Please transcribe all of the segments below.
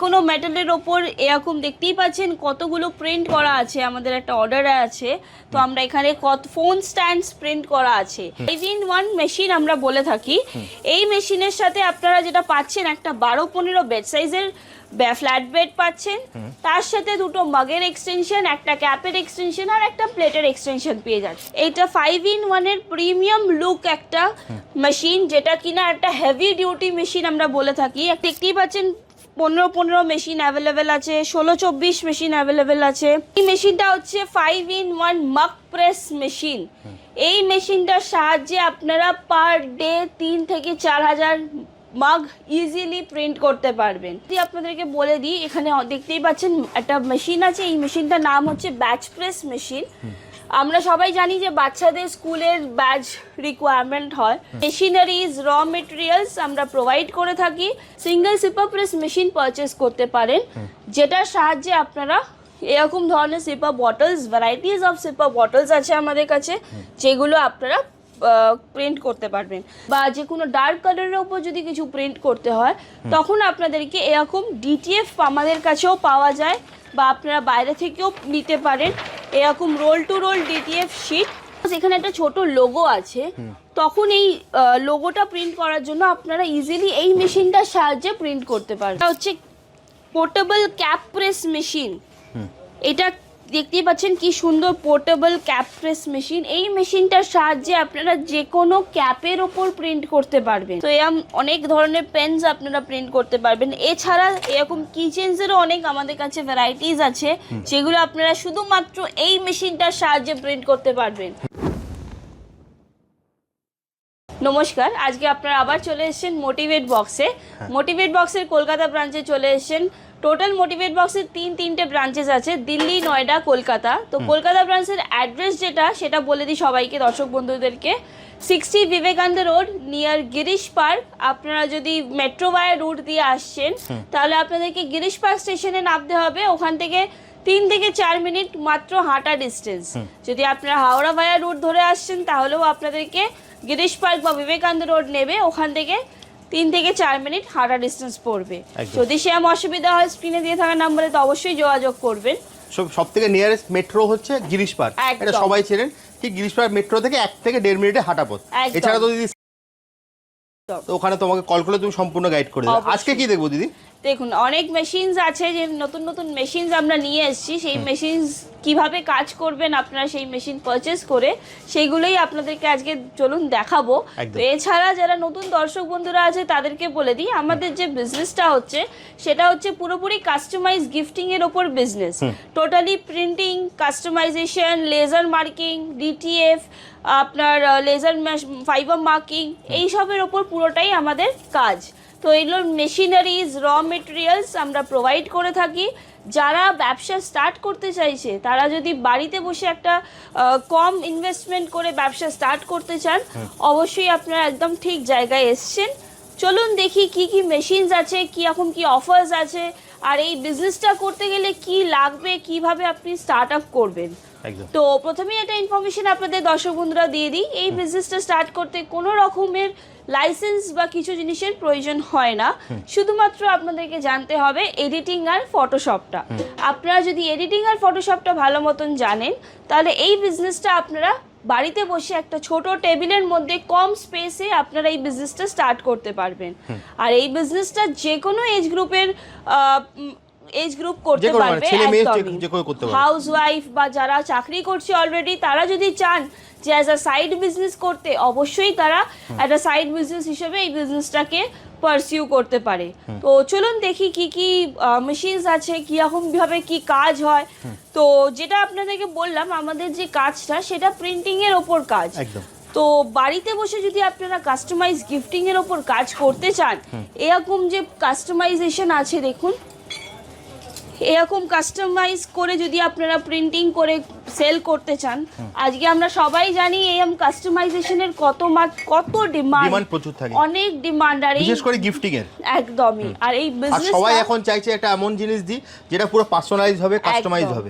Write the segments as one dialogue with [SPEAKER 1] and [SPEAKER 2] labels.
[SPEAKER 1] কোনো মেটালের ওপর এরকম দেখতেই পাচ্ছেন কতগুলো প্রিন্ট করা আছে, আমাদের একটা অর্ডারে আছে। তো আমরা এখানে কত ফোন স্ট্যান্ডস প্রিন্ট করা আছে। 5-in-1 মেশিন আমরা বলে থাকি। এই মেশিনের সাথে আপনারা যেটা পাচ্ছেন, একটা 12-15 বেড সাইজের ফ্ল্যাট বেড পাচ্ছেন, তার সাথে দুটো মাগের এক্সটেনশন, একটা ক্যাপের এক্সটেনশন আর একটা প্লেটের এক্সটেনশন পেয়ে যাচ্ছে। এইটা 5-in-1 এর প্রিমিয়াম লুক একটা মেশিন, যেটা কিনা একটা হেভি ডিউটি মেশিন আমরা বলে থাকি। দেখতেই পাচ্ছেন 15 মেশিন অ্যাভেলেবেল আছে, 16-24 মেশিন অ্যাভেলেবেল আছে। এই মেশিনটা হচ্ছে 5-in-1 মাগ প্রেস মেশিন। এই মেশিনটার সাহায্যে আপনারা পার ডে 3 থেকে 4 হাজার মাগ ইজিলি প্রিন্ট করতে পারবেন। যদি আপনাদেরকে বলে দিই, এখানে দেখতেই পাচ্ছেন একটা মেশিন আছে। এই মেশিনটার নাম হচ্ছে ব্যাচ প্রেস মেশিন। আমরা সবাই জানি যে বাচ্চাদের স্কুলের ব্যাচ রিকোয়ারমেন্ট হয়। মেশিনারিজ, র মেটেরিয়ালস আমরা প্রোভাইড করে থাকি। Single sipper press machine purchase করতে পারেন, যেটার সাহায্যে আপনারা এরকম ধরনের sipper bottles, varieties of sipper bottles আছে আমাদের কাছে, যেগুলো আপনারা প্রিন্ট করতে পারবেন। বা যে কোনো ডার্ক কালারের উপর যদি কিছু প্রিন্ট করতে হয়, তখন আপনাদেরকে এরকম ডিটিএফ আমাদের কাছেও পাওয়া যায়, বা আপনারা বাইরে থেকেও নিতে পারেন। এরকম roll to roll DTF sheet. এখানে একটা ছোট লোগো আছে, তখন এই লোগোটা প্রিন্ট করার জন্য আপনারা ইজিলি এই মেশিনটার সাহায্যে প্রিন্ট করতে পারবেন। এটা হচ্ছে পোর্টেবল ক্যাপ প্রেস মেশিন। এটা দেখতেই পাচ্ছেন কি সুন্দর পোর্টেবল ক্যাপ প্রেস মেশিন। এই মেশিনটার সাহায্যে আপনারা যে কোনো ক্যাপের ওপর প্রিন্ট করতে পারবেন। তো এরকম অনেক ধরনের পেনস আপনারা প্রিন্ট করতে পারবেন। এছাড়া এরকম কিচেন্সেরও অনেক আমাদের কাছে ভ্যারাইটিস আছে, যেগুলো আপনারা শুধুমাত্র এই মেশিনটার সাহায্যে প্রিন্ট করতে পারবেন। নমস্কার, আজকে আপনারা আবার চলে এসেছেন মোটিভেট বক্সে। মোটিভেট বক্সের কলকাতা ব্রাঞ্চে চলে এসেছেন। টোটাল মোটিভেট বক্সের তিনটে ব্রাঞ্চেস আছে, দিল্লি, নয়ডা, কলকাতা। তো কলকাতা ব্রাঞ্চের অ্যাড্রেস যেটা, সেটা বলে দিই সবাইকে, দর্শক বন্ধুদেরকে। 60 Vivekananda road, near Girish park. আপনারা যদি মেট্রো ভায়া রুট দিয়ে আসছেন, তাহলে আপনাদেরকে গিরিশ পার্ক স্টেশনে নামতে হবে। ওখান থেকে 3 থেকে 4 মিনিট মাত্র হাঁটা ডিস্টেন্স। যদি আপনারা হাওড়া ভায়া রুট ধরে আসছেন, তাহলেও আপনাদেরকে গিরিশ পার্ক বা বিবেকানন্দ রোড নেবে, ওখান থেকে 3 থেকে 4 মিনিট হাঁটা ডিস্টেন্স পড়বে। যদি সেরকম অসুবিধা হয়, স্ক্রিনে দিয়ে থাকা নাম্বারে তো অবশ্যই যোগাযোগ করবেন।
[SPEAKER 2] সব থেকে নিয়ারেস্ট মেট্রো হচ্ছে গিরিশ পার্ক, এটা সবাই চেনেন। ঠিক গিরিশ পার্ক মেট্রো থেকে 1 থেকে 1.5 মিনিটে হাঁটা পথ। এছাড়া তো দিদি, তো ওখানে তোমাকে কল করলে তুমি সম্পূর্ণ গাইড করে দেবে। আজকে কি দেখবো দিদি?
[SPEAKER 1] দেখুন, অনেক মেশিনস আছে, যে নতুন নতুন মেশিনস আমরা নিয়ে এসেছি। সেই মেশিনস কিভাবে কাজ করবেন আপনারা সেই মেশিন পারচেস করে, সেইগুলোই আপনাদেরকে আজকে চলুন দেখাবো। তো এছাড়া যারা নতুন দর্শক বন্ধুরা আছে, তাদেরকে বলে দিই, আমাদের যে বিজনেসটা হচ্ছে, সেটা হচ্ছে পুরোপুরি কাস্টমাইজ গিফটিং এর ওপর business. Totally printing, customisation, laser marking, DTF, আপনার লেজার ফাইবার মার্কিং, এইসবের ওপর পুরোটাই আমাদের কাজ। তো এগুলোর মেশিনারিজ, র মেটেরিয়ালস আমরা প্রোভাইড করে থাকি। যারা ব্যবসা স্টার্ট করতে চাইছে, তারা যদি বাড়িতে বসে একটা কম ইনভেস্টমেন্ট করে ব্যবসা স্টার্ট করতে চান, অবশ্যই আপনারা একদম ঠিক জায়গায় এসছেন। চলুন দেখি কি কি মেশিনস আছে, কি এখন কি অফার্স আছে, আর এই বিজনেসটা করতে গেলে কি লাগবে, কিভাবে আপনি স্টার্ট আপ করবেন। তো প্রথমেই একটা ইনফরমেশন আপনাদের দর্শক বন্ধুরা দিয়ে দিই, এই বিজনেসটা স্টার্ট করতে কোনো রকমের লাইসেন্স বা কিছু জিনিসের প্রয়োজন হয় না। শুধুমাত্র আপনাদেরকে জানতে হবে এডিটিং আর ফটোশপটা। আপনারা যদি এডিটিং আর ফটোশপটা ভালো মতন জানেন, তাহলে এই বিজনেসটা আপনারা বাড়িতে বসে একটা ছোট টেবিলের মধ্যে কম স্পেসে আপনারা এই বিজনেসটা স্টার্ট করতে পারবেন। আর এই বিজনেসটা যে কোনো এজ গ্রুপ করতে পারবে। হাউস ওয়াইফ বা যারা চাকরি করছে অলরেডি, তারা যদি চান যে অ্যাজ আ সাইড বিজনেস করতে, অবশ্যই তারা একটা সাইড বিজনেস হিসেবে এই বিজনেসটাকে পারসিউ করতে পারে। তো চলুন দেখি কি কি মেশিনস আছে, কিরকম ভাবে কি কাজ হয়। তো যেটা আপনাদেরকে বললাম, আমাদের যে কাজটা, সেটা প্রিন্টিং এর ওপর কাজ। তো বাড়িতে বসে যদি আপনারা কাস্টমাইজ গিফটিং এর ওপর কাজ করতে চান, এরকম যে কাস্টমাইজেশন আছে, দেখুন, এরকম কাস্টমাইজ করে যদি আপনারা প্রিন্টিং করে সেল করতে চান, আজকে আমরা সবাই জানি এরকম কাস্টমাইজেশনের কত ডিমান্ড
[SPEAKER 2] প্রচুর থাকে,
[SPEAKER 1] অনেক ডিমান্ড, আর
[SPEAKER 2] বিশেষ করে গিফটিং এর
[SPEAKER 1] একদমই। আর এই বিজনেস
[SPEAKER 2] সবাই এখন চাইছে একটা এমন জিনিস দি যেটা পুরো পার্সোনালাইজ হবে, কাস্টমাইজ হবে।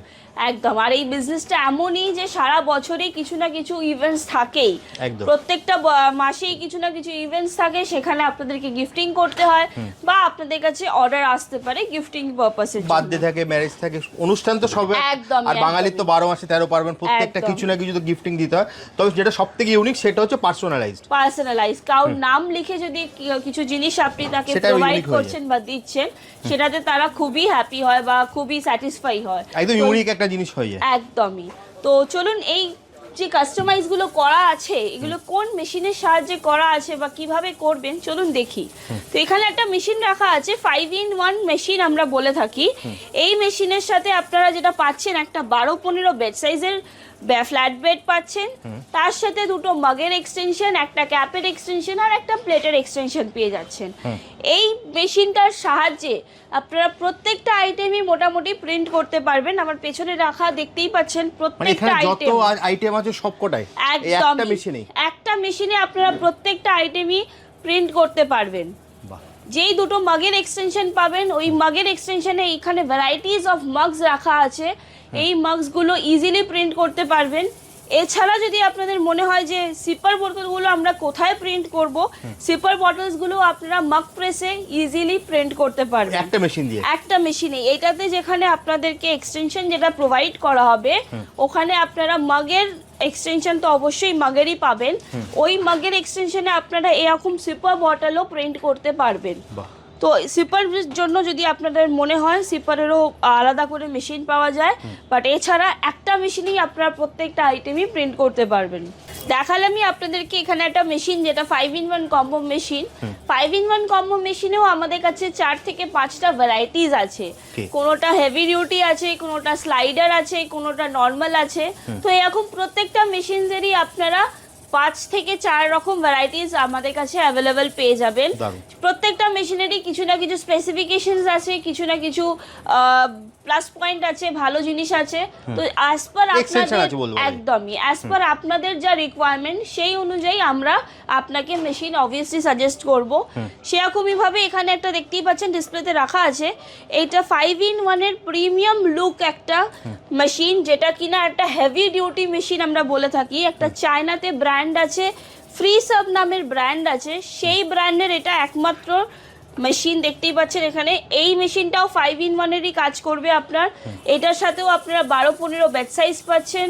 [SPEAKER 1] একদম। আর এই বিজনেসটা এমনই যে সারা বছরই কিছু না কিছু ইভেন্টস থাকেই,
[SPEAKER 2] একদম।
[SPEAKER 1] প্রত্যেকটা মাসেই কিছু না কিছু ইভেন্টস থাকে, সেখানে আপনাদেরকে গিফটিং করতে হয় বা আপনাদের কাছে অর্ডার আসতে পারে গিফটিং পারপাসে।
[SPEAKER 2] বার্থডে থাকে, ম্যারেজ থাকে, অনুষ্ঠান তো সব।
[SPEAKER 1] একদম।
[SPEAKER 2] আর বাঙালির তো 12 মাসে 13 পার্বণ, প্রত্যেকটা
[SPEAKER 1] একদম।
[SPEAKER 2] কিছু না কিছু তো গিফটিং দিতে হয়। তবে যেটা সবথেকে ইউনিক সেটা হচ্ছে
[SPEAKER 1] পার্সোনালাইজড। কারণ নাম লিখে যদি কিছু জিনিস আপনি তাকে
[SPEAKER 2] সেটা
[SPEAKER 1] প্রোভাইড
[SPEAKER 2] unique হয়ে
[SPEAKER 1] করছেন বা দিচ্ছেন, সেটাতে তারা খুবই হ্যাপি হয় বা খুবই স্যাটিসফাই হয়।
[SPEAKER 2] একদম ইউনিক একটা জিনিস হয়ে যায়।
[SPEAKER 1] একদমই। তো চলুন, এই যে কাস্টমাইজ গুলো করা আছে, এগুলো কোন মেশিনের সাহায্যে করা আছে বা কিভাবে করবেন চলুন দেখি। তো এখানে একটা মেশিন রাখা আছে, 5-in-1 মেশিন আমরা বলে থাকি। এই মেশিনের সাথে আপনারা যেটা পাচ্ছেন, একটা 12-15 বেড সাইজের ফ্ল্যাট বেড পাচ্ছেন, তার সাথে দুটো মাগের এক্সটেনশন, একটা ক্যাপের এক্সটেনশন আর একটা প্লেটের এক্সটেনশন পেয়ে যাচ্ছেন। এই মেশিনটার সাহায্যে আপনারা প্রত্যেকটা আইটেমই মোটামুটি প্রিন্ট করতে পারবেন। আমার পেছনে রাখা দেখতেই পাচ্ছেন
[SPEAKER 2] মানে
[SPEAKER 1] প্রত্যেকটা
[SPEAKER 2] এখানে যত
[SPEAKER 1] আইটেম
[SPEAKER 2] আইটেম আছে সবকটাই এই একটা মেশিনেই,
[SPEAKER 1] একটা মেশিনে আপনারা প্রত্যেকটা আইটেমই প্রিন্ট করতে পারবেন।
[SPEAKER 2] বাহ।
[SPEAKER 1] যেই দুটো মাগের এক্সটেনশন পাবেন, ওই মাগের এক্সটেনশনে এখানে ভ্যারাইটিস অফ মাগস রাখা আছে, এই মাগসগুলো ইজিলি প্রিন্ট করতে পারবেন। এছাড়া যদি আপনাদের মনে হয় যে সিপার বোতলগুলো আমরা কোথায় প্রিন্ট করব, সিপার বটলসগুলো আপনারা মাগ প্রেসে ইজিলি প্রিন্ট করতে পারবেন
[SPEAKER 2] একটা মেশিন দিয়ে,
[SPEAKER 1] একটা মেশিনে। এইটাতে যেখানে আপনাদেরকে এক্সটেনশন যেটা প্রোভাইড করা হবে, ওখানে আপনারা মাগের এক্সটেনশন তো অবশ্যই মাগেরই পাবেন, ওই মাগের এক্সটেনশনে আপনারা এরকম সিপার বটলও প্রিন্ট করতে পারবেন।
[SPEAKER 2] বাহ।
[SPEAKER 1] তো সিপারের জন্য যদি আপনাদের মনে হয়, সিপারেরও আলাদা করে মেশিন পাওয়া যায়, বাট এছাড়া একটা মেশিনেই আপনারা প্রত্যেকটা আইটেমই প্রিন্ট করতে পারবেন। দেখালামই আপনাদেরকে এখানে একটা মেশিন, যেটা 5-in-1 combo machine. 5-in-1 combo মেশিনেও আমাদের কাছে 4 থেকে 5টা ভ্যারাইটিস আছে। কোনোটা হেভি ডিউটি আছে, কোনোটা স্লাইডার আছে, কোনোটা নর্মাল আছে। তো এরকম প্রত্যেকটা মেশিনসেরই আপনারা 5 থেকে 4 রকম ভ্যারাইটিস আমাদের কাছে অ্যাভেলেবেল পেয়ে যাবেন। প্রত্যেকটা মেশিনেরই কিছু না কিছু স্পেসিফিকেশনস আছে, কিছু না কিছু প্লাস পয়েন্ট আছে, ভালো জিনিস আছে। তো অ্যাজ পার আপনাদের, একদমই অ্যাজ পার আপনাদের যা রিকোয়ারমেন্ট, সেই অনুযায়ী আমরা আপনাকে মেশিন অবভিয়াসলি সাজেস্ট করব। সেরকমই ভাবে এখানে একটা দেখতেই পাচ্ছেন ডিসপ্লেতে রাখা আছে, এইটা 5-in-1 এর প্রিমিয়াম লুক একটা মেশিন, যেটা কিনা একটা হেভি ডিউটি মেশিন আমরা বলে থাকি। একটা চায়নাতে ব্র্যান্ড আছে, ফ্রি সাব নামের ব্র্যান্ড আছে, সেই ব্র্যান্ডের এটা একমাত্র মেশিন। দেখতেই পাচ্ছেন এখানে এই মেশিনটাও 5-in-1 এরই কাজ করবে আপনার। এটার সাথেও আপনারা 12-15 বেড সাইজ পাচ্ছেন,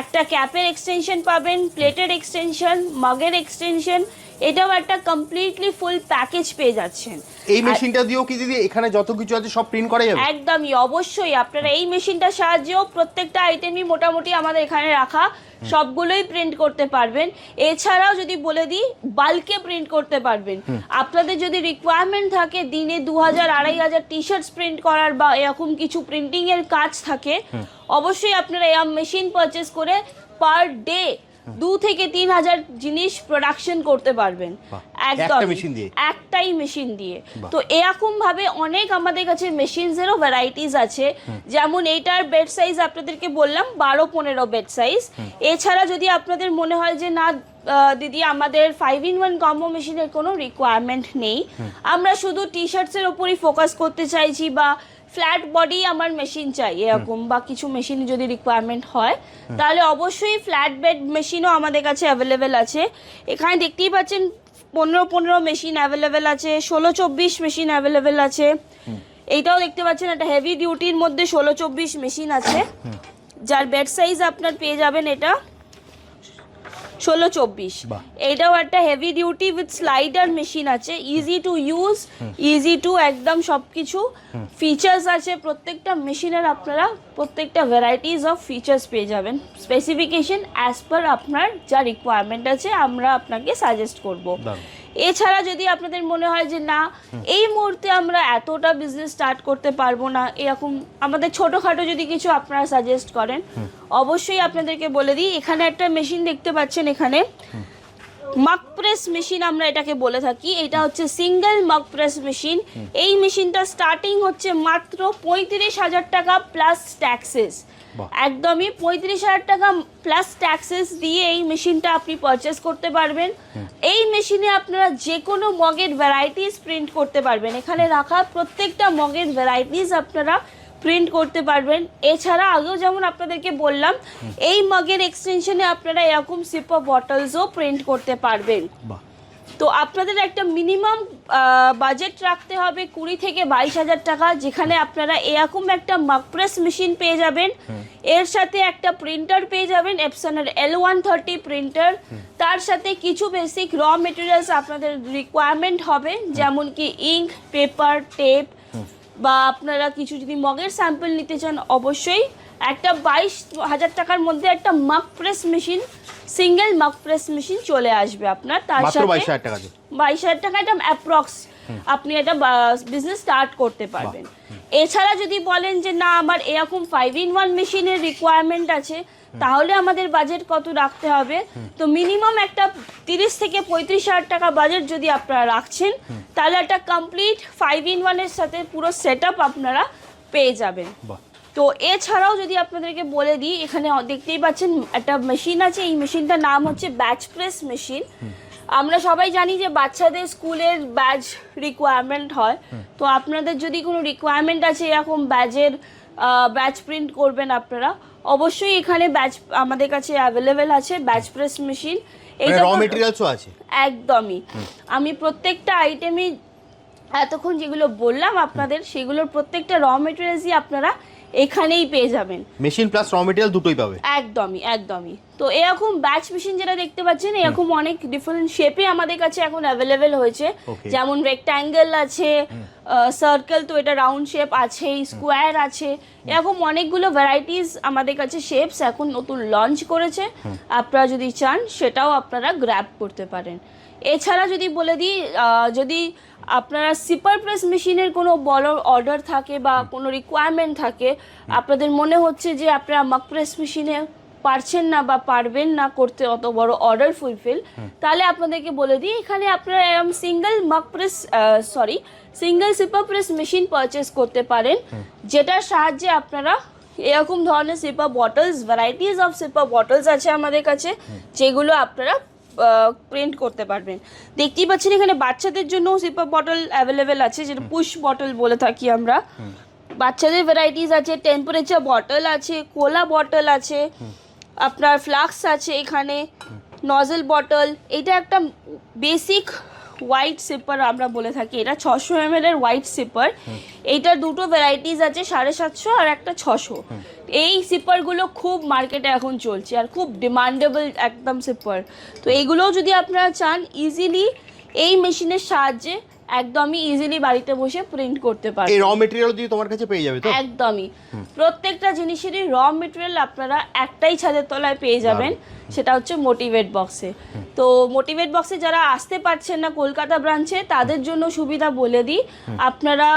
[SPEAKER 1] একটা ক্যাপের এক্সটেনশন পাবেন, প্লেটের এক্সটেনশন, মাগের এক্সটেনশন, এটাও একটা কমপ্লিটলি ফুল প্যাকেজ পেয়ে যাচ্ছেন।
[SPEAKER 2] এই মেশিনটা দিয়েও কি দিদি এখানে যত কিছু আছে সব প্রিন্ট করা যাবে?
[SPEAKER 1] একদমই, অবশ্যই। আপনারা এই মেশিনটার সাহায্যেও প্রত্যেকটা আইটেমই মোটামুটি আমাদের এখানে রাখা সবগুলোই প্রিন্ট করতে পারবেন। এছাড়াও যদি বলে দিই, বাল্কে প্রিন্ট করতে পারবেন। আপনাদের যদি রিকোয়ারমেন্ট থাকে দিনে 2000-2500 টি শার্টস প্রিন্ট করার বা এরকম কিছু প্রিন্টিং এর কাজ থাকে, অবশ্যই আপনারা এই মেশিন পারচেজ করে পার ডে 2 থেকে 3000 জিনিস প্রোডাকশন করতে পারবেন একদম একটাই মেশিন দিয়ে। তো এরকম ভাবে অনেক আমাদের কাছে মেশিনসেরও ভ্যারাইটিস আছে। যেমন এইটার বেড সাইজ আপনাদেরকে বললাম 12-15 বেড সাইজ। এছাড়া যদি আপনাদের মনে হয় যে না দিদি আমাদের 5-in-1 কম্বো মেশিনের কোনো রিকোয়ারমেন্ট নেই, আমরা শুধু টি শার্টসের ওপরই ফোকাস করতে চাইছি বা ফ্ল্যাট বডি আমার মেশিন চাই, এরকম বা কিছু মেশিন যদি রিকোয়ারমেন্ট হয়, তাহলে অবশ্যই ফ্ল্যাট বেড মেশিনও আমাদের কাছে অ্যাভেলেবেল আছে। এখানে দেখতেই পাচ্ছেন 15-15 মেশিন অ্যাভেলেবেল আছে, 16-24 মেশিন অ্যাভেলেবেল আছে। এইটাও দেখতে পাচ্ছেন একটা হেভি ডিউটির মধ্যে 16-24 মেশিন আছে, যার বেড সাইজ আপনার পেয়ে যাবেন এটা 16-24। এটাও একটা heavy duty with slider machine আছে, easy to use, easy to একদম সবকিছু ফিচার্স আছে প্রত্যেকটা মেশিনের। আপনারা প্রত্যেকটা ভ্যারাইটিস অফ ফিচার্স পেয়ে যাবেন, স্পেসিফিকেশন অ্যাজ পার আপনার যা রিকোয়ারমেন্ট আছে আমরা আপনাকে সাজেস্ট করব। এছাড়া যদি আপনাদের মনে হয় যে না এই মুহূর্তে আমরা এতটা বিজনেস স্টার্ট করতে পারবো না, এরকম আমাদের ছোটোখাটো যদি কিছু আপনারা সাজেস্ট করেন, অবশ্যই আপনাদেরকে বলে দিই, এখানে একটা মেশিন দেখতে পাচ্ছেন, এখানে মাগ প্রেস মেশিন আমরা এটাকে বলে থাকি। এটা হচ্ছে সিঙ্গেল মাগ প্রেস মেশিন। এই মেশিনটা স্টার্টিং হচ্ছে মাত্র 35,000 টাকা প্লাস ট্যাক্সেস। একদমই 35,000 টাকা প্লাস ট্যাক্সেস দিয়ে এই মেশিনটা আপনি পারচেস করতে পারবেন। এই মেশিনে আপনারা যে কোনো মগের ভ্যারাইটিস প্রিন্ট করতে পারবেন। এখানে রাখা প্রত্যেকটা মগের ভ্যারাইটিস আপনারা প্রিন্ট করতে পারবেন। এছাড়া আগেও যেমন আপনাদেরকে বললাম, এই মাগের এক্সটেনশনে আপনারা এরকম সিপার বটলসও প্রিন্ট করতে পারবেন। তো আপনাদের একটা মিনিমাম বাজেট রাখতে হবে 20 থেকে 22,000 টাকা, যেখানে আপনারা এরকম একটা মাগ প্রেস মেশিন পেয়ে যাবেন, এর সাথে একটা প্রিন্টার পেয়ে যাবেন, এপসনের L130 প্রিন্টার, তার সাথে কিছু বেসিক র মেটেরিয়ালস আপনাদের রিকোয়ারমেন্ট হবে, যেমন কি ইঙ্ক, পেপার, টেপ, বা আপনারা কিছু যদি মগের স্যাম্পল নিতে চান, অবশ্যই একটা 22,000 টাকার মধ্যে একটা মাগ প্রেস মেশিন, সিঙ্গেল মাগ প্রেস মেশিন চলে আসবে আপনার। তার সাথে 22,000 টাকা এটা অ্যাপ্রক্স আপনি একটা বিজনেস স্টার্ট করতে পারবেন। এছাড়া যদি বলেন যে না আমার এরকম 5-in-1 মেশিনের রিকোয়ারমেন্ট আছে, তাহলে আমাদের বাজেট কত রাখতে হবে? তো মিনিমাম একটা 30 থেকে 35,000 টাকা বাজেট যদি আপনারা রাখছেন, তাহলে একটা কমপ্লিট 5-in-1 এর সাথে পুরো সেট আপ আপনারা পেয়ে যাবেন। তো এছাড়াও যদি আপনাদেরকে বলে দিই, এখানে দেখতেই পাচ্ছেন একটা মেশিন আছে, এই মেশিনটার নাম হচ্ছে ব্যাচ প্রেস মেশিন। আমরা সবাই জানি যে বাচ্চাদের স্কুলের ব্যাচ রিকোয়ারমেন্ট হয়, তো আপনাদের যদি কোনো রিকোয়ারমেন্ট আছে এরকম ব্যাচ প্রিন্ট করবেন আপনারা, অবশ্যই এখানে ব্যাচ আমাদের কাছে অ্যাভেলেবেল আছে, ব্যাচ প্রেস মেশিন।
[SPEAKER 2] এই র মেটেরিয়ালসও আছে
[SPEAKER 1] একদমই। আমি প্রত্যেকটা আইটেমই এতক্ষণ যেগুলো বললাম আপনাদের, সেগুলোর প্রত্যেকটা র মেটেরিয়ালসই আপনারা এখানেই পেয়ে যাবেন।
[SPEAKER 2] মেশিন প্লাস র মেটেরিয়াল দুটোই পাবে।
[SPEAKER 1] একদমই। তো এরকম ব্যাচ মেশিন যেটা দেখতে পাচ্ছেন, এরকম অনেক ডিফারেন্ট শেপে আমাদের কাছে এখন অ্যাভেলেবেল হয়েছে, যেমন রেক্ট্যাঙ্গেল আছে, সার্কেল, তো এটা রাউন্ড শেপ আছে, স্কোয়ার আছে, এরকম অনেকগুলো ভ্যারাইটিস আমাদের কাছে শেপস এখন নতুন লঞ্চ করেছে। আপনারা যদি চান সেটাও আপনারা গ্র্যাব করতে পারেন। এছাড়া যদি বলে দিই, যদি আপনারা সিপার প্রেস মেশিনের কোনো বড় অর্ডার থাকে বা কোনো রিকোয়ারমেন্ট থাকে, আপনাদের মনে হচ্ছে যে আপনারা মাগ প্রেস মেশিনে পারছেন না বা পারবেন না করতে অত বড় অর্ডার ফুলফিল, তাহলে আপনাদেরকে বলে দিই, এখানে আপনারা এরকম single sipper press machine purchase করতে পারেন, যেটার সাহায্যে আপনারা এরকম ধরনের sipper bottles, varieties of sipper bottles আছে আমাদের কাছে, যেগুলো আপনারা প্রিন্ট করতে পারবেন। দেখতেই পাচ্ছেন এখানে বাচ্চাদের জন্য সিপার বটল অ্যাভেলেবেল আছে, যেটা পুশ বটল বলে থাকি আমরা। বাচ্চাদের ভ্যারাইটিস আছে, টেম্পারেচার বটল আছে, কোলা বটল আছে, আপনার ফ্লাক্স আছে, এখানে নজল বটল। এটা একটা বেসিক হোয়াইট সিপার আমরা বলে থাকি, এটা 600 ml এর হোয়াইট সিপার। এইটার দুটো ভ্যারাইটিস আছে, 750 আর একটা 600। এই সিপারগুলো খুব মার্কেটে এখন চলছে আর খুব ডিমান্ডেবল একদম সিপার। তো এইগুলোও যদি আপনারা চান, ইজিলি এই মেশিনের সাহায্যে একদমই ইজিলি বাড়িতে বসে প্রিন্ট করতে পারবেন।
[SPEAKER 2] এই র মেটেরিয়াল যদি তোমার কাছে পেয়ে যাবে তো
[SPEAKER 1] একদমই। প্রত্যেকটা জিনিসেরই র মেটেরিয়াল আপনারা একটাই ছাদের তলায় পেয়ে যাবেন, সেটা হচ্ছে মোটিভেট বক্সে। তো মোটিভেট বক্সে যারা আসতে পারছেন না কলকাতা ব্রাঞ্চে, তাদের জন্য সুবিধা বলে দিই, আপনারা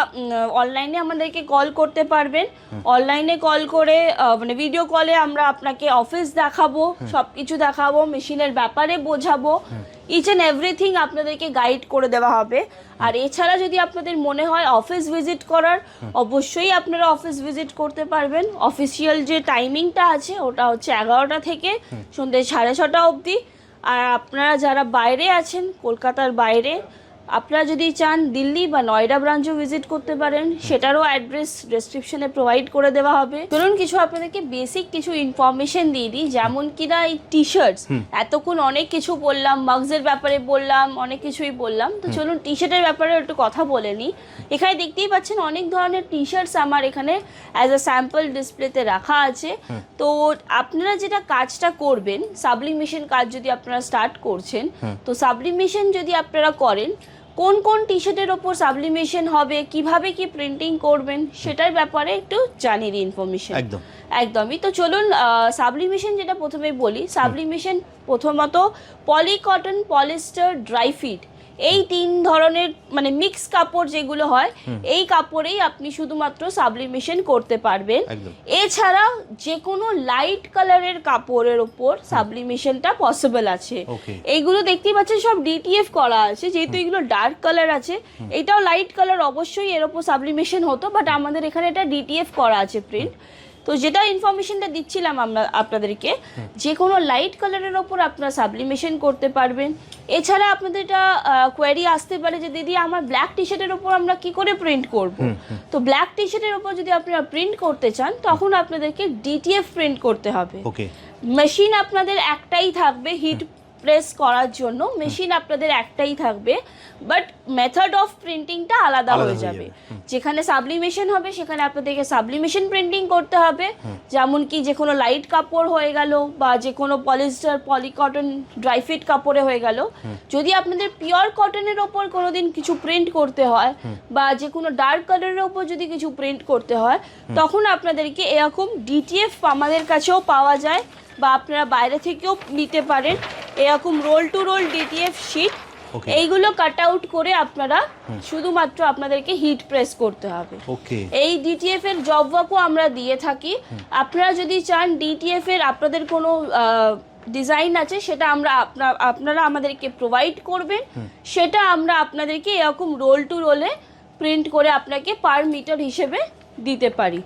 [SPEAKER 1] অনলাইনে আমাদেরকে কল করতে পারবেন। অনলাইনে কল করে মানে ভিডিও কলে আমরা আপনাকে অফিস দেখাবো, সব কিছু দেখাবো, মেশিনের ব্যাপারে বোঝাবো, ইচ অ্যান্ড এভরিথিং আপনাদেরকে গাইড করে দেওয়া হবে। আর এছাড়া যদি আপনাদের মনে হয় অফিস ভিজিট করার, অবশ্যই আপনারা অফিস ভিজিট করতে পারবেন। অফিসিয়াল যে টাইমিংটা আছে ওটা হচ্ছে 11টা থেকে সন্ধ্যে 6:30 অবধি। আর আপনারা যারা বাইরে আছেন, কলকাতার বাইরে, আপনারা যদি চান দিল্লি বা নয়ডা ব্রাঞ্চও ভিজিট করতে পারেন, সেটারও অ্যাড্রেস ডেসক্রিপশনে প্রোভাইড করে দেওয়া হবে। চলুন কিছু আপনাদেরকে বেসিক কিছু ইনফরমেশন দিয়ে দিই, যেমন কিনা এই টি শার্টস, এতক্ষণ অনেক কিছু বললাম, মাগসের ব্যাপারে বললাম, অনেক কিছুই বললাম, তো চলুন টি শার্টের ব্যাপারে একটু কথা বলে নিই। এখানে দেখতেই পাচ্ছেন অনেক ধরনের টি শার্টস আমার এখানে অ্যাজ আ স্যাম্পল ডিসপ্লেতে রাখা আছে। তো আপনারা যেটা কাজটা করবেন, সাবলিমেশন কাজ যদি আপনারা স্টার্ট করছেন, তো সাবলিমেশন যদি আপনারা করেন, কোন কোন টি শার্টের ওপর সাবলিমেশন হবে, কিভাবে কি প্রিন্টিং করবেন, সেটার ব্যাপারে একটু জানিয়ে দিই ইনফরমেশন। একদমই। তো চলুন সাবলিমেশন যেটা প্রথমে বলি, সাবলিমেশন প্রথমত পলি কটন, পলিস্টার, ড্রাই ফিট, এই 3 ধরনের মানে মিক্স কাপড় যেগুলো হয়, এই কাপড়েই আপনি শুধুমাত্র সাবলিমেশন করতে পারবেন। এছাড়া যে কোনো লাইট কালারের কাপড়ের উপর সাবলিমেশনটা পসিবল আছে। এইগুলো দেখতেই পাচ্ছেন সব ডিটিএফ করা আছে, যেহেতু এগুলো ডার্ক কালার আছে, এটাও লাইট কালার, অবশ্যই এর উপর সাবলিমেশন হতো, বাট আমাদের এখানে এটা ডিটিএফ করা আছে প্রিন্ট। তো যেটা ইনফরমেশনটা দিচ্ছিলাম আমরা আপনাদেরকে, যে কোনো লাইট কালারের ওপর আপনারা সাবলিমেশন করতে পারবেন। এছাড়া আপনাদের এটা কোয়ারি আসতে পারে যে দিদি আমার ব্ল্যাক টি শার্টের ওপর আমরা কি করে প্রিন্ট করব। তো ব্ল্যাক টি শার্টের ওপর যদি আপনারা প্রিন্ট করতে চান তখন আপনাদেরকে ডিটিএফ প্রিন্ট করতে হবে। মেশিন আপনাদের একটাই থাকবে, হিট প্রেস করার জন্য মেশিন আপনাদের একটাই থাকবে, বাট মেথড অফ প্রিন্টিংটা আলাদা হয়ে যাবে। যেখানে সাবলিমেশন হবে সেখানে আপনাদেরকে সাবলিমেশন প্রিন্টিং করতে হবে, যেমন কি যে কোনো লাইট কাপড় হয়ে গেল বা যে কোনো পলিস্টার পলিকটন ড্রাই ফিট কাপড়ে হয়ে গেল। যদি আপনাদের পিওর কটনের ওপর কোনোদিন কিছু প্রিন্ট করতে হয় বা যে কোনো ডার্ক কালারের ওপর যদি কিছু প্রিন্ট করতে হয় তখন আপনাদেরকে এরকম ডিটিএফ আমাদের কাছেও পাওয়া যায় বা আপনারা বাইরে থেকেও নিতে পারেন। এরকম roll to roll DTF sheet, এইগুলো কাট আউট করে আপনারা শুধুমাত্র আপনাদেরকে হিট প্রেস করতে হবে। এই ডিটিএফ এর জব ওয়ার্কও আমরা দিয়ে থাকি। আপনারা যদি চান ডিটিএফ এর আপনাদের কোনো ডিজাইন আছে সেটা আপনারা আমাদেরকে প্রোভাইড করবেন, সেটা আমরা আপনাদেরকে এরকম রোল টু রোলে প্রিন্ট করে আপনাকে পার মিটার হিসেবে দিতে পারি।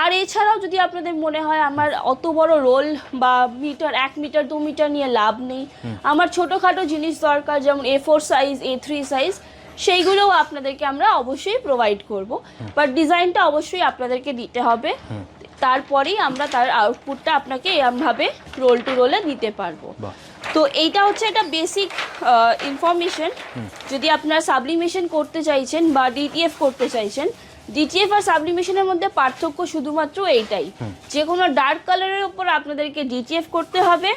[SPEAKER 1] আর এছাড়াও যদি আপনাদের মনে হয় আমার অত বড় রোল বা মিটার 1 মিটার 2 মিটার নিয়ে লাভ নেই, আমার ছোটোখাটো জিনিস দরকার যেমন A4 সাইজ A3 সাইজ, সেইগুলোও আপনাদেরকে আমরা অবশ্যই প্রোভাইড করব, বাট ডিজাইনটা অবশ্যই আপনাদেরকে দিতে হবে। তারপরেই আমরা তার আউটপুটটা আপনাকে এরমভাবে রোল টু রোলে দিতে পারবো। তো এইটা হচ্ছে একটা বেসিক ইনফরমেশন। যদি আপনারা সাবলিমেশন করতে চাইছেন বা ডিটিএফ করতে চাইছেন, ডিটিএফ আর সাবলিমেশনের মধ্যে পার্থক্য শুধুমাত্র এইটাই, যে কোনো ডার্ক কালারের উপর আপনাদেরকে ডিটিএফ করতে হবে।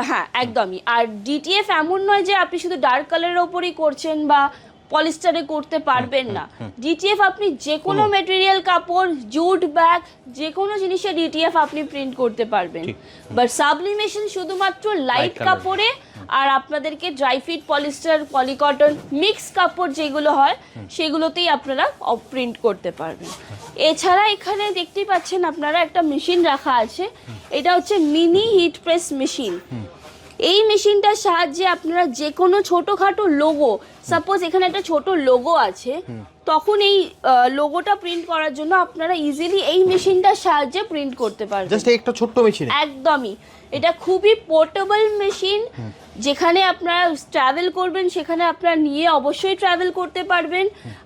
[SPEAKER 1] হ্যাঁ একদমই। আর ডিটিএফ এমন নয় যে আপনি শুধু ডার্ক কালারের ওপরই করছেন বা পলিস্টারে করতে পারবেন না। ডিটিএফ আপনি যে কোনো মেটেরিয়াল, কাপড়, জুট, ব্যাগ, যে কোনো জিনিসে ডিটিএফ আপনি প্রিন্ট করতে পারবেন। বাট সাবলিমেশন শুধুমাত্র লাইট কাপড়ে আর আপনাদেরকে dry fit, polyester, polycotton, mix কাপড় যেগুলো হয় সেগুলোতেই আপনারা প্রিন্ট করতে পারবেন। এছাড়া এখানে দেখতেই পাচ্ছেন আপনারা একটা মেশিন রাখা আছে, এটা হচ্ছে মিনি হিট প্রেস মেশিন। এই মেশিনটার সাহায্যে আপনারা যে কোনো ছোটোখাটো লোগো, সাপোজ এখানে একটা ছোট লোগো আছে, তখন এই লোগোটা প্রিন্ট করার জন্য আপনারা ইজিলি এই মেশিনটার সাহায্যে প্রিন্ট করতে পারবেন।
[SPEAKER 2] জাস্ট একটা ছোট্ট মেশিন,
[SPEAKER 1] একদমই। এটা খুবই পোর্টেবল মেশিন, যেখানে আপনারা ট্রাভেল করবেন সেখানে আপনারা নিয়ে অবশ্যই ট্রাভেল করতে পারবেন।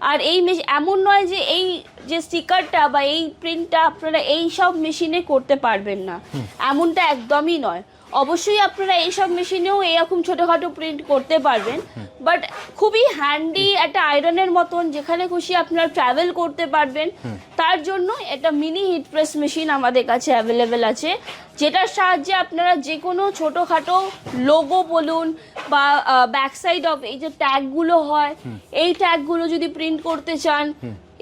[SPEAKER 1] আর এই এমন নয় যে এই যে স্টিকারটা বা এই প্রিন্টটা আপনারা এই সব মেশিনে করতে পারবেন না, এমনটা একদমই নয়। অবশ্যই আপনারা এইসব মেশিনেও এরকম ছোটোখাটো প্রিন্ট করতে পারবেন, বাট খুবই হ্যান্ডি একটা আয়রনের মতন, যেখানে খুশি আপনারা ট্রাভেল করতে পারবেন। তার জন্য একটা মিনি হিট প্রেস মেশিন আমাদের কাছে অ্যাভেলেবেল আছে, যেটার সাহায্যে আপনারা যে কোনো ছোটোখাটো লোগো বলুন বা ব্যাক সাইড অফ এই যে ট্যাগগুলো হয়, এই ট্যাগগুলো যদি প্রিন্ট করতে চান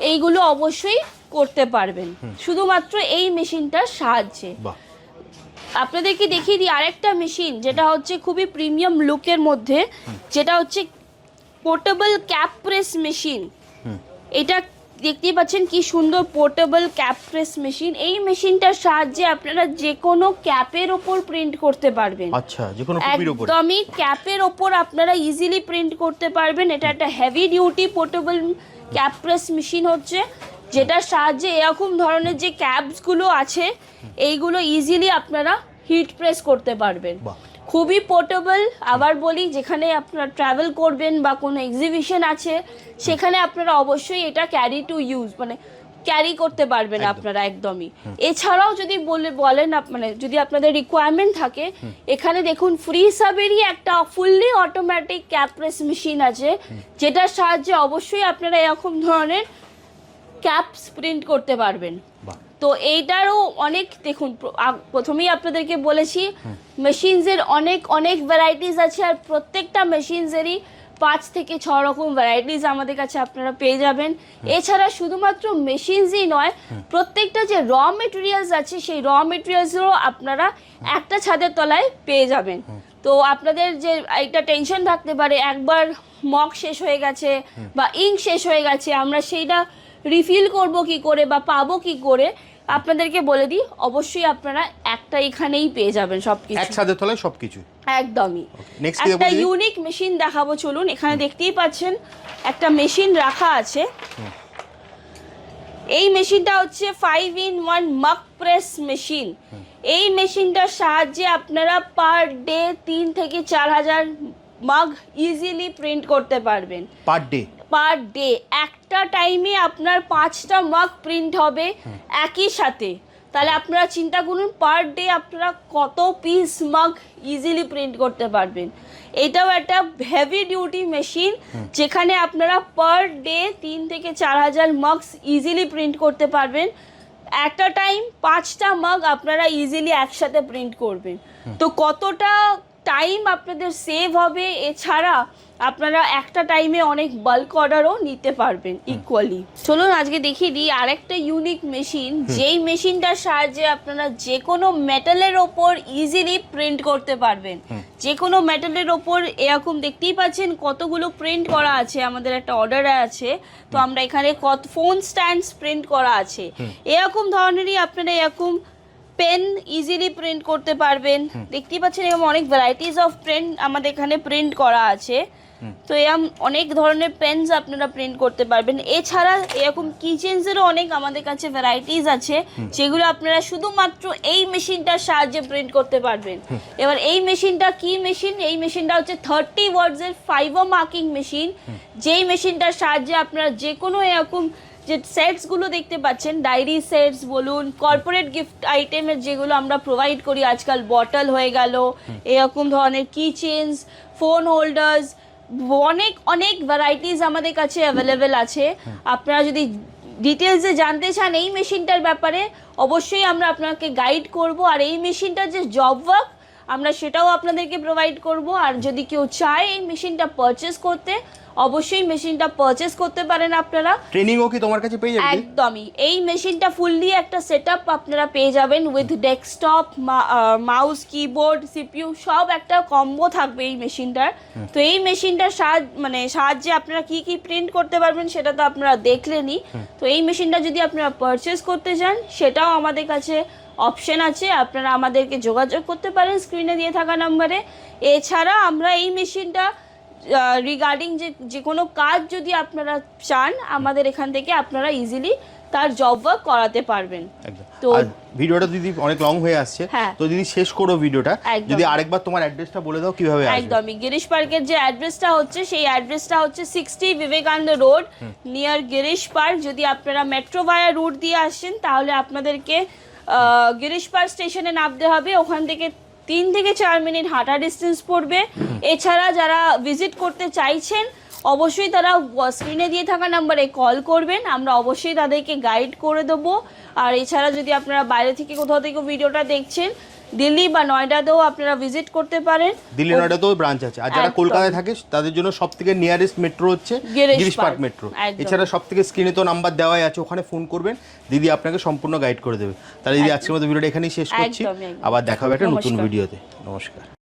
[SPEAKER 1] এইগুলো অবশ্যই করতে পারবেন শুধুমাত্র এই মেশিনটার সাহায্যে। আপনাদেরকে দেখিয়ে দিই আরেকটা মেশিন, যেটা হচ্ছে খুবই প্রিমিয়াম লুকের মধ্যে, যেটা হচ্ছে পোর্টেবল ক্যাপ প্রেস মেশিন। এটা দেখতেই পাচ্ছেন কি সুন্দর পোর্টেবল ক্যাপ প্রেস মেশিন। এই মেশিনটার সাহায্যে আপনারা যে কোনো ক্যাপের ওপর প্রিন্ট করতে পারবেন।
[SPEAKER 2] আচ্ছা, যে কোনো টুপির ওপর,
[SPEAKER 1] একদমই ক্যাপের ওপর আপনারা ইজিলি প্রিন্ট করতে পারবেন। এটা একটা heavy duty portable cap press machine হচ্ছে, যেটার সাহায্যে এরকম ধরনের যে ক্যাপসগুলো আছে এইগুলো ইজিলি আপনারা হিট প্রেস করতে পারবেন। খুবই পোর্টেবল। আবার বলি, যেখানে আপনারা ট্রাভেল করবেন বা কোনো এক্সিবিশন আছে সেখানে আপনারা অবশ্যই এটা ক্যারি টু ইউজ, মানে ক্যারি করতে পারবেন আপনারা একদমই। এছাড়াও যদি বলেন মানে যদি আপনাদের রিকোয়ারমেন্ট থাকে, এখানে দেখুন ফ্রি সাবেরই একটা fully automatic cap press machine আছে, যেটার সাহায্যে অবশ্যই আপনারা এরকম ধরনের ক্যাপস প্রিন্ট করতে পারবেন। তো এইটারও অনেক, দেখুন প্রথমেই আপনাদেরকে বলেছি মেশিনসের অনেক অনেক ভ্যারাইটিস আছে, আর প্রত্যেকটা মেশিনসেরই 5 থেকে 6 রকম ভ্যারাইটিস আমাদের কাছে আপনারা পেয়ে যাবেন। এছাড়া শুধুমাত্র মেশিনসই নয়, প্রত্যেকটা যে র মেটেরিয়ালস আছে সেই র মেটেরিয়ালসও আপনারা একটা ছাদের তলায় পেয়ে যাবেন। তো আপনাদের যে একটা টেনশন থাকতে পারে একবার মক শেষ হয়ে গেছে বা ইঙ্ক শেষ হয়ে গেছে, আমরা সেইটা রিফিল করব কি করে বা পাবো কি করে, আপনাদেরকে বলে দিই অবশ্যই আপনারা একটা এখানেই পেয়ে যাবেন সবকিছু,
[SPEAKER 2] একসাথে তলায় সবকিছু একদমই।
[SPEAKER 1] একটা ইউনিক মেশিন দেখাবো, চলুন। এখানে দেখতেই পাচ্ছেন একটা মেশিন রাখা আছে, এই মেশিনটা হচ্ছে 5-in-1 মাগ প্রেস মেশিন। এই মেশিনটার সাহায্যে আপনারা পার ডে 3 থেকে 4,000 মাগ ইজিলি প্রিন্ট করতে পারবেন। পার ডে একটা টাইমে আপনার 5টা মাগ প্রিন্ট হবে একই সাথে। তাহলে আপনারা চিন্তা করুন পার ডে আপনারা কত পিস মাগ ইজিলি প্রিন্ট করতে পারবেন। এটাও একটা হেভি ডিউটি মেশিন, যেখানে আপনারা পার ডে 3 থেকে 4,000 মাগস ইজিলি প্রিন্ট করতে পারবেন। একটা টাইম 5টা মাগ আপনারা ইজিলি একসাথে প্রিন্ট করবেন। তো কতটা টাইম আপনাদের সেভ হবে, এছাড়া আপনারা একটা টাইমে অনেক বাল্ক অর্ডারও নিতে পারবেন ইকুয়ালি। চলুন আজকে দেখিয়ে দিই আরেকটা ইউনিক মেশিন, যেই মেশিনটার সাহায্যে আপনারা যে কোনো মেটালের ওপর ইজিলি প্রিন্ট করতে পারবেন। যে কোনো মেটালের ওপর এরকম দেখতেই পাচ্ছেন কতগুলো প্রিন্ট করা আছে, আমাদের একটা অর্ডারে আছে। তো আমরা এখানে ফোন স্ট্যান্ডস প্রিন্ট করা আছে। এরকম ধরনেরই আপনারা এরকম পেন ইজিলি প্রিন্ট করতে পারবেন। দেখতেই পাচ্ছেন এরকম অনেক ভ্যারাইটিস অফ প্রিন্ট আমাদের এখানে প্রিন্ট করা আছে। তো এরকম অনেক ধরনের পেনস আপনারা প্রিন্ট করতে পারবেন। এছাড়া এরকম কিচেন্সেরও অনেক আমাদের কাছে ভ্যারাইটিস আছে, যেগুলো আপনারা শুধুমাত্র এই মেশিনটার সাহায্যে প্রিন্ট করতে পারবেন। এবার এই মেশিনটা কি মেশিন? এই মেশিনটা হচ্ছে 30 ওয়াটসের ফাইবার মার্কিং মেশিন, যেই মেশিনটার সাহায্যে আপনারা যে কোনো এরকম যে সেটসগুলো দেখতে পাচ্ছেন, ডায়েরি সেটস বলুন, কর্পোরেট গিফট আইটেমের যেগুলো আমরা প্রোভাইড করি আজকাল, বটল হয়ে গেল, এরকম ধরনের কিচেন্স, ফোন হোল্ডার্স, অনেক অনেক ভ্যারাইটিস আমাদের কাছে অ্যাভেলেবেল আছে। আপনারা যদি ডিটেলসে জানতে চান এই মেশিনটার ব্যাপারে, অবশ্যই আমরা আপনাকে গাইড করব। আর এই মেশিনটার যে জব ওয়ার্ক আমরা সেটাও আপনাদেরকে প্রোভাইড করব। আর যদি কেউ চায় এই মেশিনটা পারচেস করতে, অবশ্যই মেশিনটা পারচেস করতে পারেন আপনারা।
[SPEAKER 2] ট্রেনিংও কি তোমার কাছে পেয়ে যাবেন?
[SPEAKER 1] একদমই। এই মেশিনটা ফুললি একটা সেটআপ আপনারা পেয়ে যাবেন with desktop, mouse, keyboard, CPU সব একটা কম্বো থাকবে এই মেশিনটার। তো এই মেশিনটার সাহায্যে আপনারা কি কি প্রিন্ট করতে পারবেন সেটা তো আপনারা দেখলেনই। তো এই মেশিনটা যদি আপনারা পারচেস করতে চান, সেটাও আমাদের কাছে অপশন আছে, আপনারা আমাদেরকে যোগাযোগ করতে পারেন স্ক্রিনে দিয়ে থাকা নাম্বারে। এছাড়া আমরা এই মেশিনটা রিগার্ডিং যে কোনো কাজ যদি আপনারা চান, আমাদের এখান থেকে আপনারা ইজিলি তার জব ওয়ার্ক করাতে পারবেন।
[SPEAKER 2] তো ভিডিওটা দিদি অনেক লং হয়ে আসছে, তো দিদি শেষ করো ভিডিওটা, যদি আরেকবার তোমার অ্যাড্রেসটা বলে দাও কিভাবে আসবে।
[SPEAKER 1] একদমই। গিরিশ পার্কের যে অ্যাড্রেসটা হচ্ছে, সেই অ্যাড্রেসটা হচ্ছে 60 Vivekananda road near Girish park. যদি আপনারা মেট্রো ভায়া রুট দিয়ে আসেন, তাহলে আপনাদেরকে গিরিশ পার্ক স্টেশনে নামতে হবে। ওখান থেকে 3 থেকে 4 মিনিট হাঁটা ডিস্টেন্স পড়বে। এছাড়া যারা ভিজিট করতে চাইছেন, অবশ্যই তারা স্ক্রিনে দিয়ে থাকা নাম্বারে কল করবেন, আমরা অবশ্যই তাদেরকে গাইড করে দেবো। আর এছাড়া যদি আপনারা বাইরে থেকে কোথাও থেকে ভিডিওটা দেখছেন, দিল্লি বা নয়ডাতেও আপনারা ভিজিট করতে পারেন।
[SPEAKER 2] দিল্লি নয়ডাতেও ব্রাঞ্চ আছে। আর যারা কলকাতায় থাকে তাদের জন্য সবথেকে নিয়ারেস্ট মেট্রো হচ্ছে গিরিশ পার্ক মেট্রো। এছাড়া সবথেকে স্ক্রিনে তো নাম্বার দেওয়াই আছে, ওখানে ফোন করবেন, দিদি আপনাকে সম্পূর্ণ গাইড করে দেবে। তাহলে দিদি আজকের মতো ভিডিওটা এখানেই শেষ করছি, আবার দেখা হবে একটা নতুন ভিডিওতে। নমস্কার।